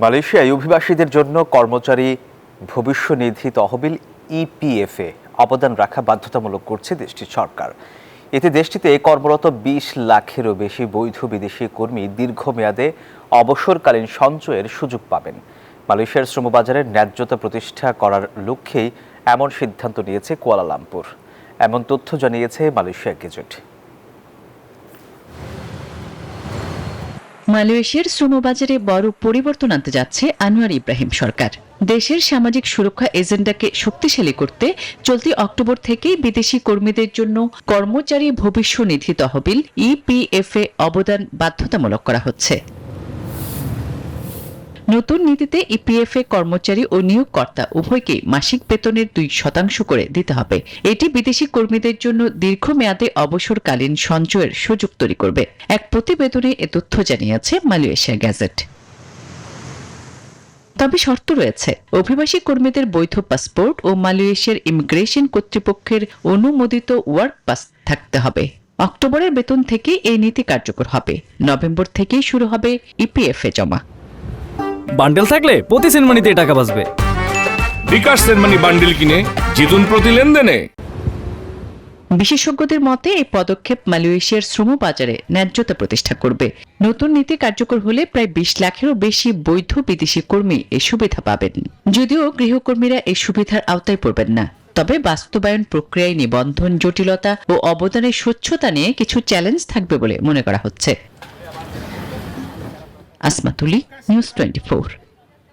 মালয়েশিয়ায় অভিবাসীদের জন্য কর্মচারী ভবিষ্যনিধি তহবিল ইপিএফে অবদান রাখা বাধ্যতামূলক করছে দেশটির সরকার। এতে দেশটিতে কর্মরত ২০ লাখেরও বেশি বৈধ বিদেশি কর্মী দীর্ঘমেয়াদে অবসরকালীন সঞ্চয়ের সুযোগ পাবেন। মালয়েশিয়ার শ্রমবাজারের ন্যায্যতা প্রতিষ্ঠা করার লক্ষ্যেই এমন সিদ্ধান্ত নিয়েছে কুয়ালালামপুর। এমন তথ্য জানিয়েছে মালয়েশিয়া গেজেট। মালয়েশিয়ার শ্রমবাজারে বড় পরিবর্তন আনতে যাচ্ছে আনোয়ার ইব্রাহিম সরকার। দেশের সামাজিক সুরক্ষা এজেন্ডাকে শক্তিশালী করতে চলতি অক্টোবর থেকেই বিদেশি কর্মীদের জন্য কর্মচারী ভবিষ্যনিধি তহবিল ইপিএফে অবদান বাধ্যতামূলক করা হচ্ছে। নতুন নীতিতে ইপিএফে কর্মচারী ও নিয়োগকর্তা উভয়কে মাসিক বেতনের 2% করে দিতে হবে। এটি বিদেশি কর্মীদের জন্য দীর্ঘমেয়াদে অবসরকালীন সঞ্চয়ের সুযোগ তৈরি করবে। এক প্রতিবেদনে এ তথ্য জানিয়েছে মালয়েশিয়া গেজেট। তবে শর্ত রয়েছে, অভিবাসী কর্মীদের বৈধ পাসপোর্ট ও মালয়েশিয়ার ইমিগ্রেশন কর্তৃপক্ষের অনুমোদিত ওয়ার্ক পাস থাকতে হবে। অক্টোবরের বেতন থেকে এই নীতি কার্যকর হবে। নভেম্বর থেকেই শুরু হবে ইপিএফে জমা। বান্ডেল থাকলে প্রতি সেনমানিতে টাকা বাঁচবে। বিকাশ সেনমানি বান্ডেল কিনে জিতুন প্রতি লেনদেনে। বিশেষজ্ঞদের মতে এই পদক্ষেপ মালয়েশিয়ার শ্রমবাজারে ন্যায্যতা প্রতিষ্ঠা করবে। নতুন নীতি কার্যকর হলে প্রায় ২০ লাখেরও বেশি বৈধ বিদেশি কর্মী এই সুবিধা পাবেন। যদিও গৃহকর্মীরা এই সুবিধার আওতায় পড়বেন না। তবে বাস্তবায়ন প্রক্রিয়ায় নিবন্ধন জটিলতা ও অবদানের স্বচ্ছতা নিয়ে কিছু চ্যালেঞ্জ থাকবে বলে মনে করা হচ্ছে। আসমাতুলি, নিউজ 24।